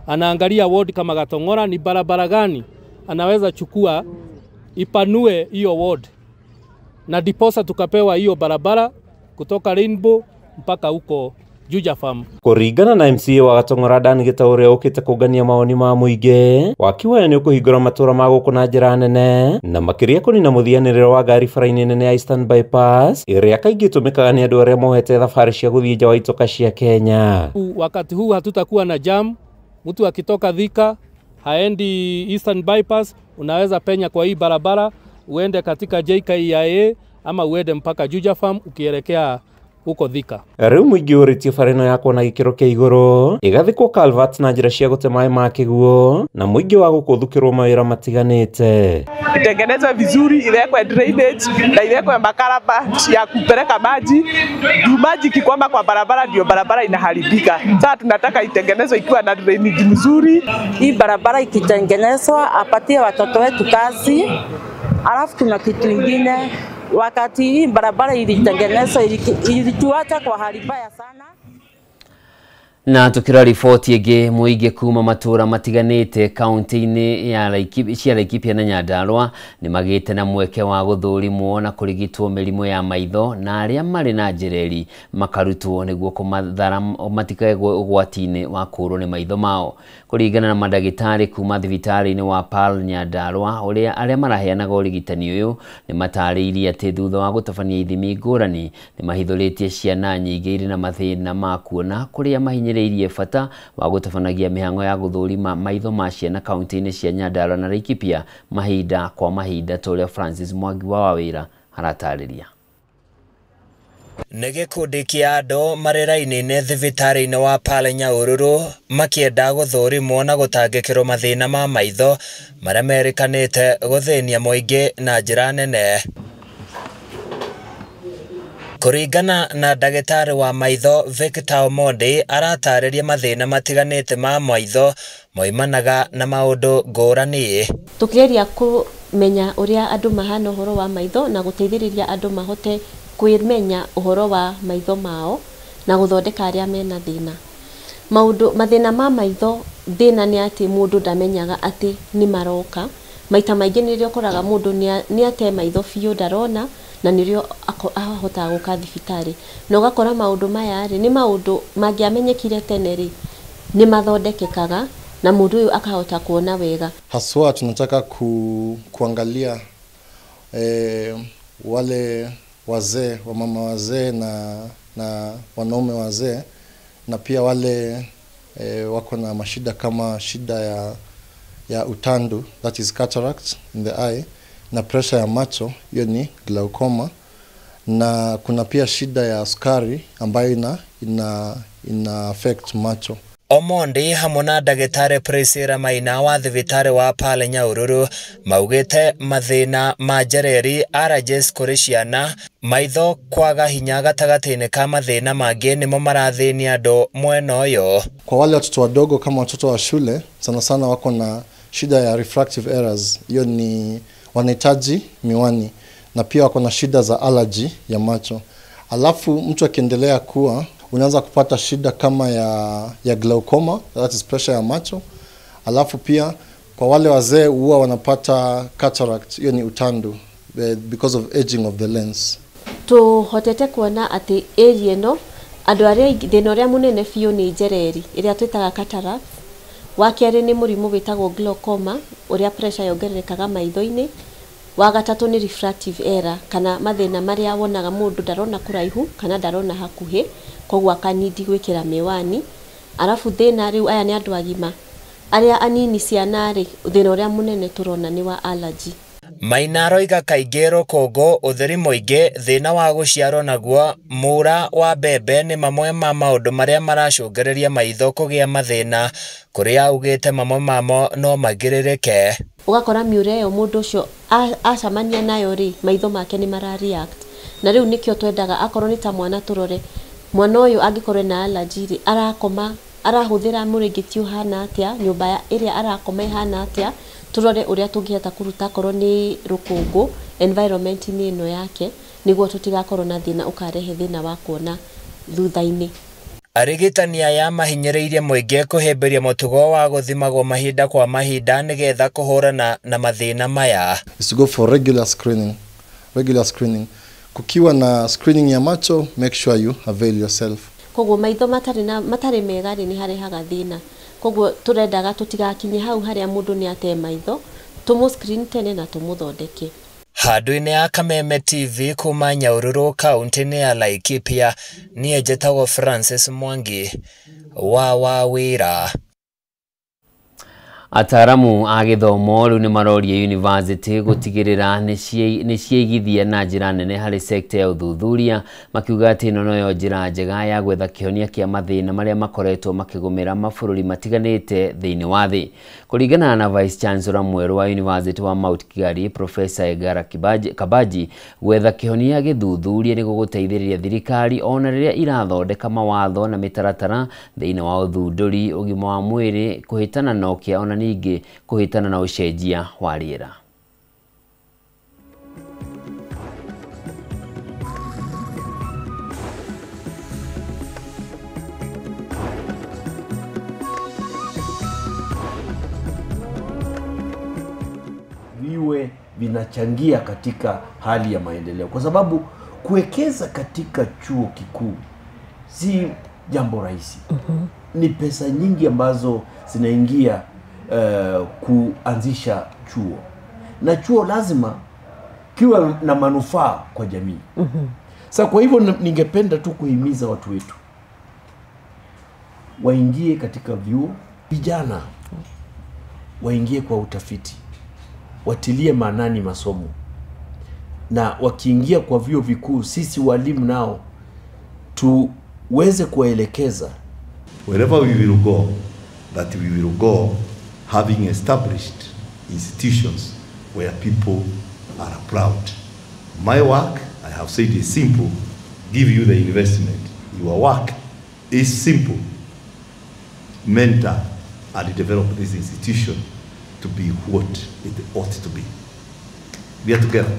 anaangalia ward kama Gatong'ora ni barabara gani anaweza chukua ipanue hiyo ward, na diposa tukapewa hiyo barabara kutoka Rainbow mpaka huko Juja Farm. Kuringana na MCA wa Gatong'ora Dan Gitaure ukite kugania maoni ma muingi wakiwa ni kuhingura matura ma guku na njira nene na makiria kunina muthianiriro wa ngari bara-ini nene ya Eastern Bypass iria kaingi tumikaga ni andu aria mohete thabari cia guthii nja wa itoka cia Kenya. Wakati huu hatutakuwa na jam. Mtu akitoka Thika haendi Eastern Bypass, unaweza penya kwa hii barabara uende katika JKIA ama uende mpaka Juja Farm ukielekea huko Thika. Riu muingi uritie farino yako na gikiro kia iguru igathikwo culvert na njira cia gute mai ma kiguo na muingi wa gukuthukirwo mawira matiganite. Itengenezwe vizuri, iwekwe drainage na iwekwe makaraba ya kupeleka maji. Maji kikwama kwa barabara ndio barabara inaharibika. Sasa tunataka itengenezwe ikiwa na drainage mzuri. Hii barabara ikitengenezwa apatie watoto wetu kazi. Alafu tuna kitu kingine, wakati hii barabara ilitengenezwa ilituacha kwa hali mbaya sana. Na tukira ripoti ige muige kuma matura matiganite kaunti-ini ya Laikipia na Nyandarua ni magite na mweke wa guthurimwo na kurigitwo mirimu ya maitho na aria mari na njireri makarutwo niguo kumathara matikagwe ugwati-ini wa kurwo ni maitho mao. Kuringana na madagitari kuma thibitari-ini wa Pearl Nyandarua uria aria maraheanaga urigitani uyu ni matariirie ati thutha wa gutabania ithimi ngurani ni mahithuritie ciana nyingi iri na mathina ma kuona kuria mahinyiriirie fata wa gutabanagia mihango ya guthurima maitho ma ciana kaunti-ini cia Nyandarua na Laikipia mahinda kwa mahinda toria Francis Mwangi wa Wawira haratariria. Nege kundi kia andu mariraini thibitari-ini wa Pearl Nyahururu makienda guthurimwo na gutangikirwo mathina ma maitho maria merikanite guthinia muingi na njira nene. Kuringana na ndagitari wa maitho Victor Omondi aratariria mathina matiganite ma maitho moimanaga na maundu ngurani. Tukigeria kumenya uria andu mahana uhoro wa maitho na guteithiriria andu mahote kwimenya uhoro wa maitho mao na guthondeka aria mena thina. Mathina ma maitho thina ni ati mundu ndamenyaga ati ni maroka. Maita maingi nirio koraga mundu ni ate maitho biu ndarona na nirio ahota guka thibitari. Na ugakora maundu maya ri ni maundu mangiamenyekire tene ri ni mathondekekaga na mundu uyu akahota kuona wega. Haswa tunataka kuangalia wale wazee, wamama wazee na wanaume wazee na pia wale wako na mashida kama shida ya utandu, that is cataract in the eye, na pressure ya macho, hiyo ni glaucoma, na kuna pia shida ya sukari ambayo ina affect macho. Omondi hamwe na ndagitari Priscilla Maina wa thibitari wa Pearl Nyahururu maugite mathina ma njereri allergies kuri ciana maitho kwaga hinya gatagati-ini ka mathina mangi nimo marathinia andu mwena uyu. Kwa wale watoto wadogo kama watoto wa shule sana sana wako na shida ya refractive errors, hiyo ni wanahitaji miwani, na pia wako na shida za allergy ya macho. Alafu mtu akiendelea kuwa unaanza kupata shida kama ya glaucoma, that is pressure ya macho. Alafu pia kwa wale wazee huwa wanapata cataract, hiyo ni utandu, because of aging of the lens. Tuhotete kuona ati area no andu aria thina uria munene biu ni njereri iria twitaga cataract. Wa keri ni murimu witagwo glaucoma uria pressure yongererekaga maitho-ini. Wa gatatu ni refractive error kana mathina maria wonaga mundu ndarona kuraihu kana ndarona hakuhi kogwa kanidi gwikira miwani. Alafu thina riu aya ni andu agima aria anini ciana ri thina uria munene turona ni wa allergy. Maina aroiga kaingĩ rũkũngũ, ũtheri mũingĩ, thĩna wa gũciarwo naguo, mũra wa mbembe nĩ mamwe ma maũndũ marĩa maracũngĩrĩria maitho kũgĩa mathĩna, kũrĩa augĩte mamwe mamo no magirĩrĩke. Ugakora miura ĩyo mũndũ ũcio acamania nayo ri maitho make ni marareact. Na rĩu nikio twendaga akorwo ni ta mwana turore mwana ũyũ angĩkorwo na allergy ri arakoma arahuthira mũrĩngĩti ũhana atia, nyũmba ĩrĩa arakoma ihana atia, turore uria tungihota kuruta korwo ni rũkũngũ environment ni ino yake niguo tutigakorwo na thina ukarehe thina wa kuona thutha-ini. arigitania ya mahinyireirie muingi kuhimbiria mutugo wa guthimagwo mahinda kwa mahinda nigetha kuhurana na mathina maya. Is to go for regular screening. Kukiwa na screening ya macho, make sure you avail yourself. Koguo maitho matari mega ni harehaga thina. Koguo turendaga tutigakinye hau haria mundu ni ate maitho, tumu screen tene na tumuthondeke. Handu-ini ya Kameme TV kuma Nyahururu kaunti-ini ya Laikipia, nie njĩtagwo Francis Mwangi wa wĩra. Ataramu a gĩthomo rĩu nĩ maroria university gũtigĩrĩra nĩ ciaigithia na njĩra nene harĩ sekta ya ũthuthuria, makiuga atĩ ĩno noyo njĩra njega ya gwetha kĩhonia kĩa mathĩna marĩa makoretwo makĩgũmĩra mabũrũri matiganĩte thĩinĩ wa thĩ. Kũringana na Vice Chancellor mwerũ wa University wa Mount Kigari, Professor Egara Kabaji, gwetha kĩhonia gĩthuthuria nĩ gũgũteithĩrĩria thirikari ona rĩrĩa irathondeka mawatho na mĩtaratara thĩinĩ wa ũthundũri, ũgima wa mwĩrĩ, kũhĩtana na ũkĩa ona ningĩ kũhĩtana na ũcenjia wa rĩera. Viwe vinachangia katika hali ya maendeleo, kwa sababu kuwekeza katika chuo kikuu si jambo rahisi. Ni pesa nyingi ambazo zinaingia kuanzisha chuo, na chuo lazima kiwe na manufaa kwa jamii. Sasa kwa hivyo ningependa tu kuhimiza watu wetu waingie katika vyuo, vijana waingie kwa utafiti, watilie maanani masomo, na wakiingia kwa vyuo vikuu, sisi walimu nao tuweze kuwaelekeza. Wherever we will go, that we will go having established institutions where people are proud. My work, I have said, is simple. Give you the investment. Your work is simple. Mentor and develop this institution to be what it ought to be. We are together.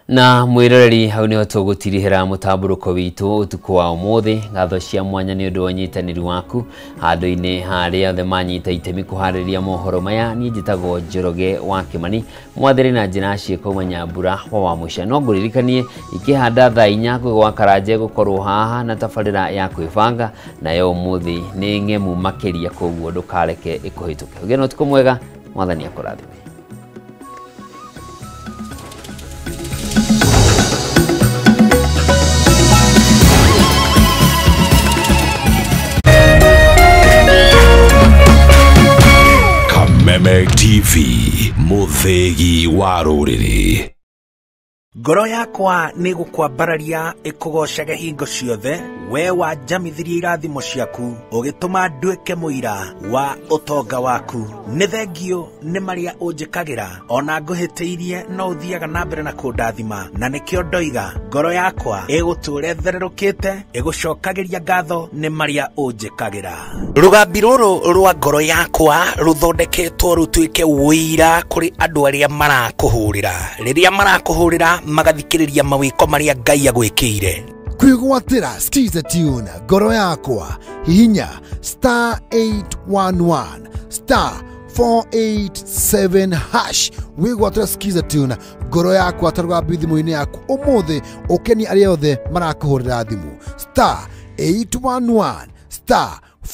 Na mwiroreri hau niho tũgũtirihĩra mũtamburuko witũ ũtukũ wa ũmũthĩ. Ngatho cia mwanya nĩ ũndũ wa ũnyitanĩri waku handũ-inĩ harĩa othe manyita itemi kũharĩria mohoro maya. Niĩ njĩtagwo Njoroge wa Kĩmani, mwathĩrĩ na njĩra ciĩkauma Nyambura wa Mũica. No ngũririkanie ikĩhanda thaa 4 gwĩgwa Karanje gũkorwo haha na tabarĩra ya kwĩbanga, nayo ũmũthĩ nĩ ng'emu makĩria, koguo ndũkareke ĩkũhĩtũke. Ũgĩe na ũtukũ mwega, mwathani akũrathime. Kameme TV, muthegi wa rũrĩrĩ. Ngoro yakwa nĩ gũkwambararia ĩkũgocage hingo ciothe, we wanjamithirie irathimo ciaku ũgĩtũma nduĩke mũira wa ũtonga waku. Nĩ thengio nĩ marĩa ũnjĩkagĩra, ona ngũhĩtĩirie no ũthiaga na mbere na kũndathima, na nĩkĩo ndoiga ngoro yakwa ĩgũtũũre thererũkĩte ĩgũcokagĩria ngatho nĩ marĩa ũnjĩkagĩra. Rũgambi rũrũ rwa ngoro yakwa rũthondeketwo rũtuĩke ũira kũrĩ andũ arĩa marakũhũrĩra, rĩrĩa marakũhũrĩra magathikĩrĩria mawĩko marĩa Ngai agwĩkĩire. Kwĩgwatĩra Skiza Tune ngoro yakwa, hihinya *811 *487 hash wĩgwatĩra Skiza Tune ngoro yakwa ta rũgambi thimũ-inĩ yaku ũmũthĩ ũkeni arĩa othe marakũhũrĩra thimũ *811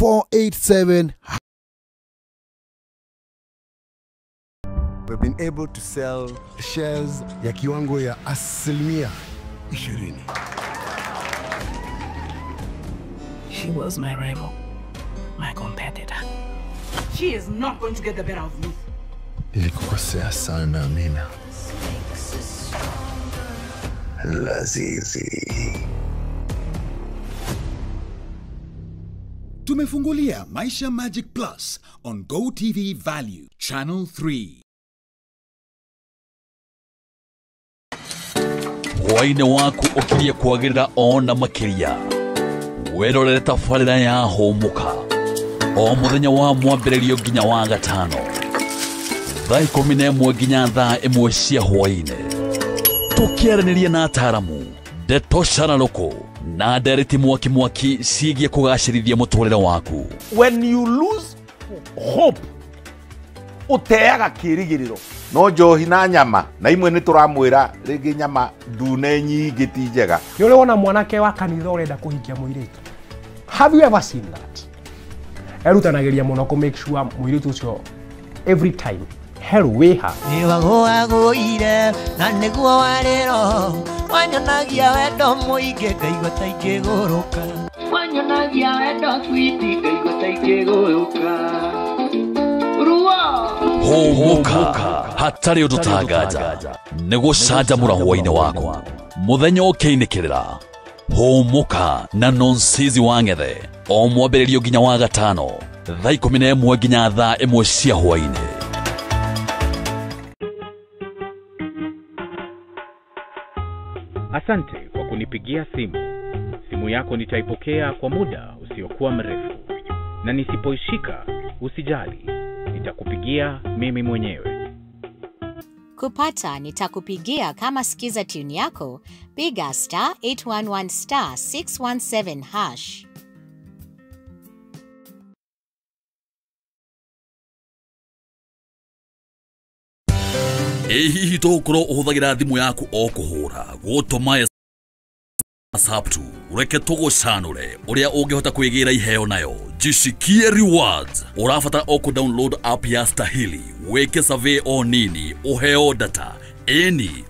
*487. We've been able to sell shares ya kiwango ya 20%. She was my rival, my competitor. She is not going to get the better of me. Nilikukosea sana, Amina. Lazizi. Tumefungulia Maisha Magic Plus on GoTV Value, Channel 3. Hwainĩ waku ũkirie kwagĩrĩra ona makĩria, werorere tabarĩra ya Hũmũka o mũthenya wa mwambĩrĩrio nginya wa gatano, thaa 11 nginya thaa 1 cia hwainĩ, tũkĩaranĩria na ataramu, Ndeto Shanaloko na Dereti Mwaki ciĩgiĩ kũgacĩrithia mũtũrĩre waku. When you lose hope, uteaga kĩrĩgĩrĩro. No njohi na nyama na imwe nĩ tũramwĩra rĩngĩ nyama ndune nyingĩ ti njega. Nĩ ũrĩ wona mwanake wa kanitha ũrenda kũhikia mũirĩtu? Have you ever seen that? Erutanagĩria mũno kũ make sure mũirĩtu ũcio every time hell wĩha. Nĩ wagũagũire na nĩguo warĩro wanyonagia wendo mũingĩ ngaigua ta ingĩgũrũka. Wanyonagia wendo sweetie ngaigua ta ingĩgũrũka. Hũmũka hatarĩ ũndũ tanganja nĩ gũcanjamũra hwaĩ-inĩ waku mũthenya ũkĩinĩkĩrĩra. Hũmũka na Nonsizi wa Ng'ethe o mwambĩrĩrio nginya wa gatano thaa 11 nginya thaa 1 cia hwaĩ-inĩ. Asante kwa kunipigia simu. Simu yako nitaipokea kwa muda usiokuwa mrefu, na nisipoishika usijali, nitakupigia mimi mwenyewe. Kupata nitakupigia kama sikiza tune yako, piga *811*617#. Hihi tũkorwo ũhũthagĩra thimũ yaku o kũhũra gũtũma WhatsApp tu reke tũgũcanũre ũrĩa ũngĩhota kwĩgĩra iheo nayo. Jishikie rewards. Ũrabatara o download app ya Stahili, weke survey o nini, uheo data eni